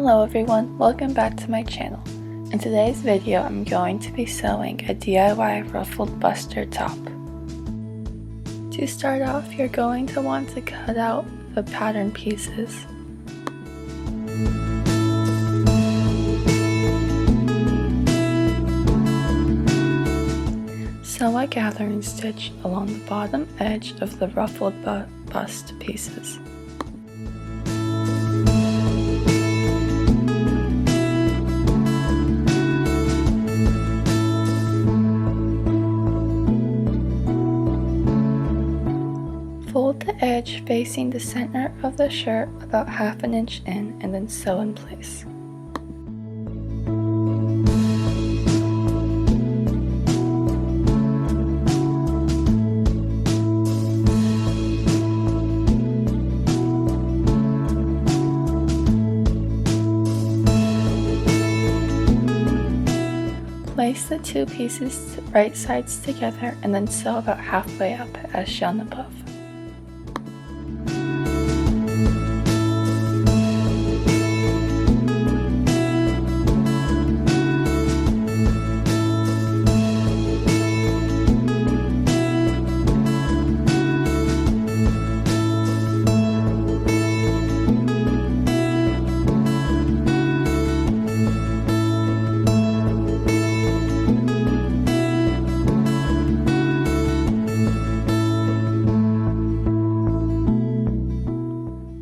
Hello everyone, welcome back to my channel. In today's video, I'm going to be sewing a DIY ruffled Bustier top. To start off, you're going to want to cut out the pattern pieces. Sew a gathering stitch along the bottom edge of the ruffled bust pieces. Fold the edge facing the center of the shirt about half an inch in and then sew in place. Place the two pieces right sides together and then sew about halfway up as shown above.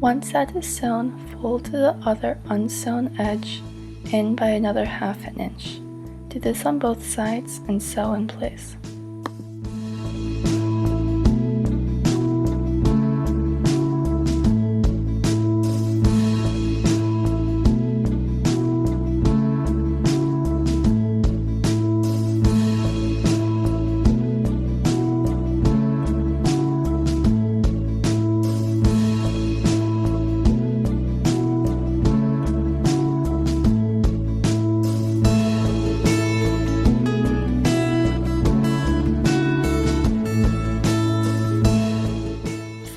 Once that is sewn, fold to the other unsewn edge in by another half an inch. Do this on both sides and sew in place.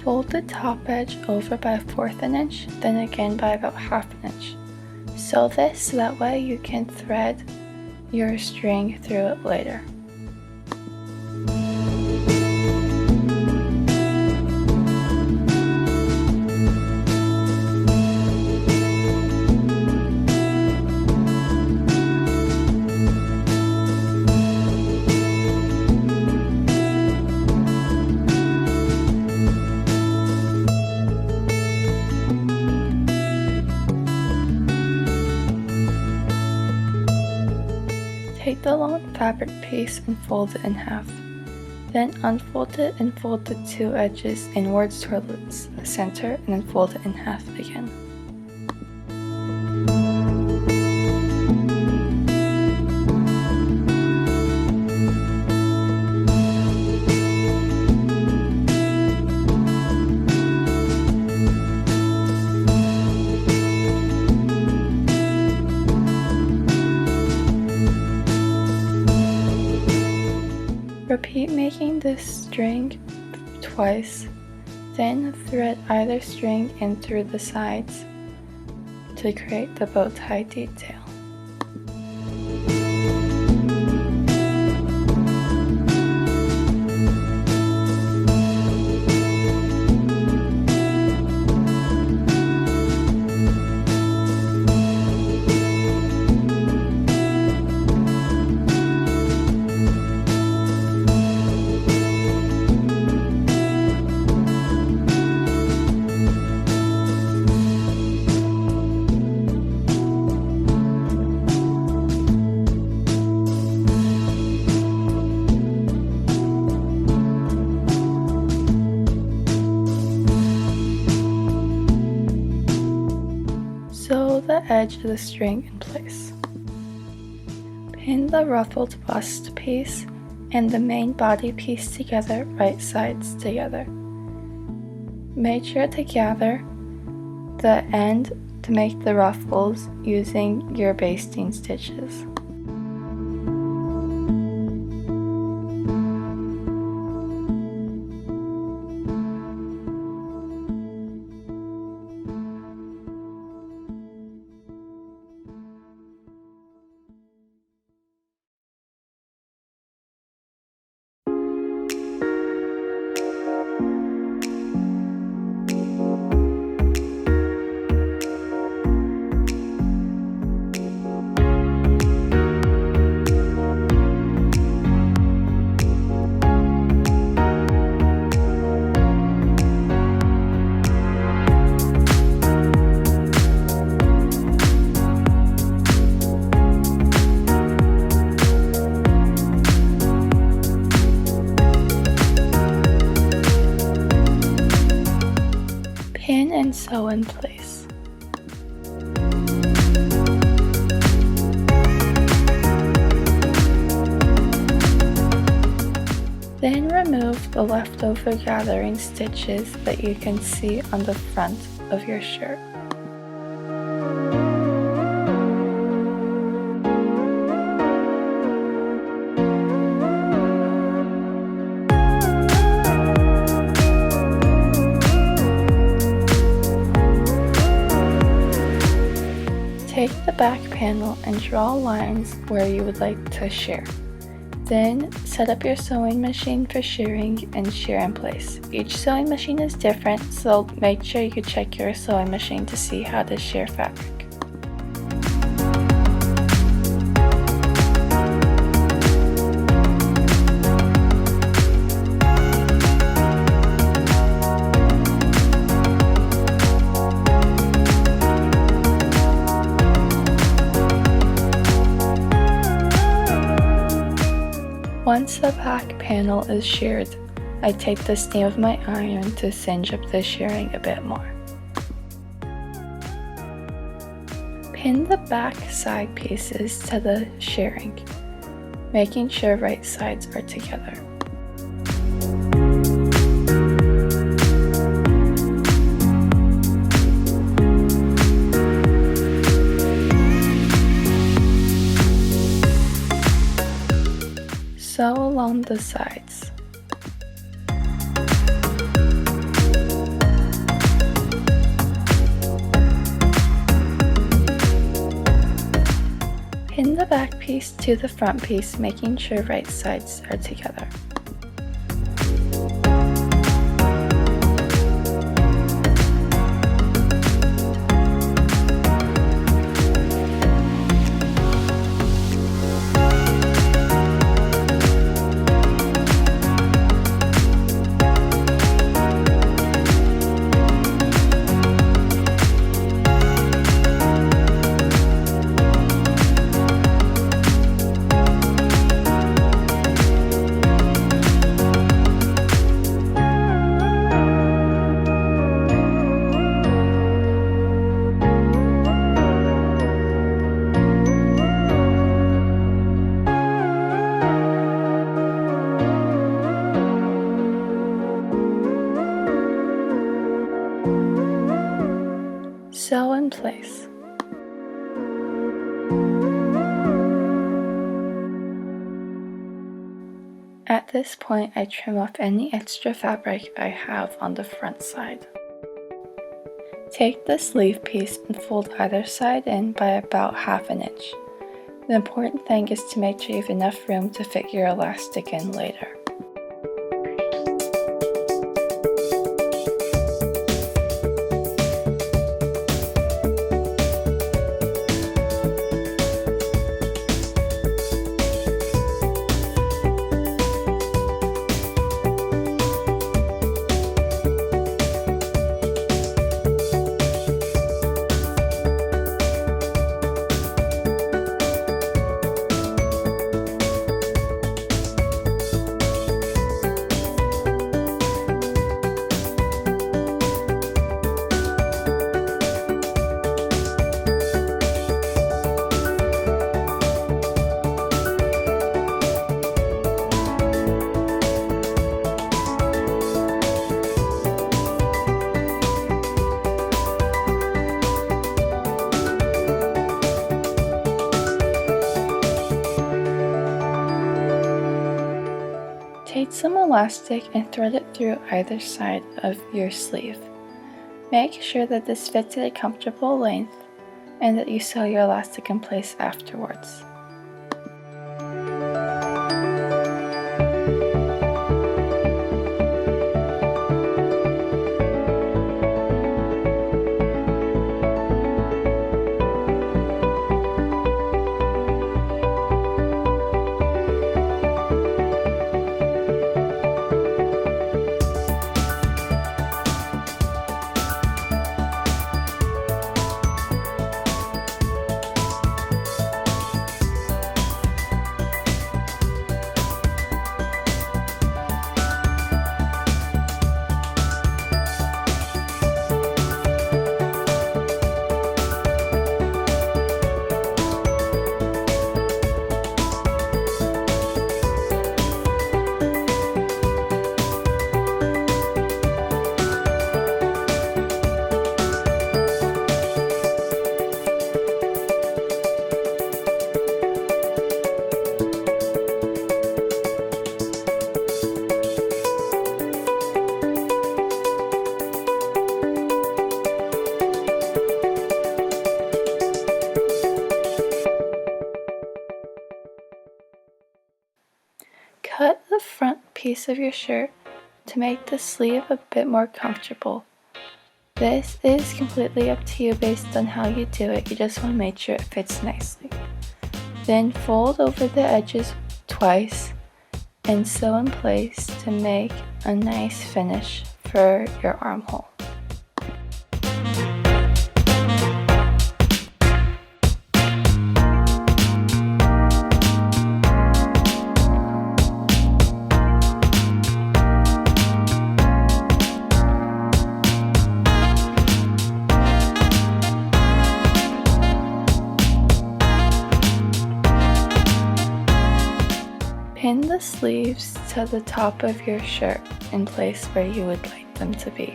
Fold the top edge over by 1/4 an inch, then again by about 1/2 an inch. Sew this so that way you can thread your string through it later. Take the long fabric piece and fold it in half. Then unfold it and fold the two edges inwards towards the center and then fold it in half again. Repeat making this string twice, then thread either string in through the sides to create the bow tie detail. Sew the edge of the string in place. Pin the ruffled bust piece and the main body piece together, right sides together. Make sure to gather the end to make the ruffles using your basting stitches. Pin and sew in place. Then remove the leftover gathering stitches that you can see on the front of your shirt. Take the back panel and draw lines where you would like to shear. Then set up your sewing machine for shearing and shear in place. Each sewing machine is different, so make sure you check your sewing machine to see how to shear fabric. Once the back panel is sheared, I take the steam of my iron to singe up the shearing a bit more. Pin the back side pieces to the shearing, making sure right sides are together. Sew along the sides. Pin the back piece to the front piece, making sure right sides are together. Sew in place. At this point, I trim off any extra fabric I have on the front side. Take the sleeve piece and fold either side in by about ½ inch. The important thing is to make sure you have enough room to fit your elastic in later. Take some elastic and thread it through either side of your sleeve. Make sure that this fits at a comfortable length and that you sew your elastic in place afterwards. piece of your shirt to make the sleeve a bit more comfortable. This is completely up to you based on how you do it, you just want to make sure it fits nicely. Then fold over the edges twice and sew in place to make a nice finish for your armhole. Pin the sleeves to the top of your shirt in place where you would like them to be.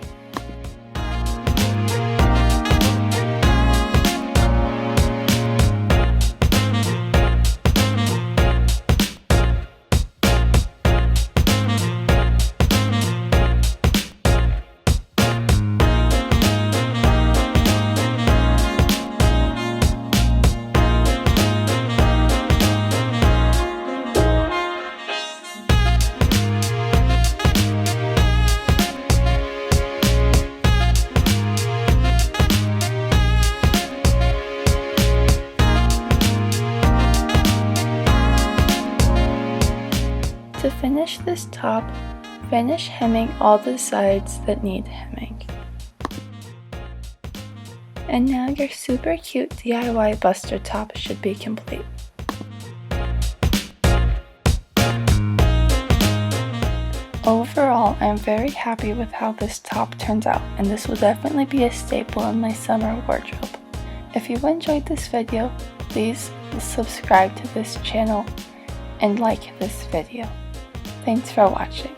To finish this top, finish hemming all the sides that need hemming. And now your super cute DIY Bustier top should be complete. Overall, I'm very happy with how this top turns out, and this will definitely be a staple in my summer wardrobe. If you enjoyed this video, please subscribe to this channel and like this video. Thanks for watching.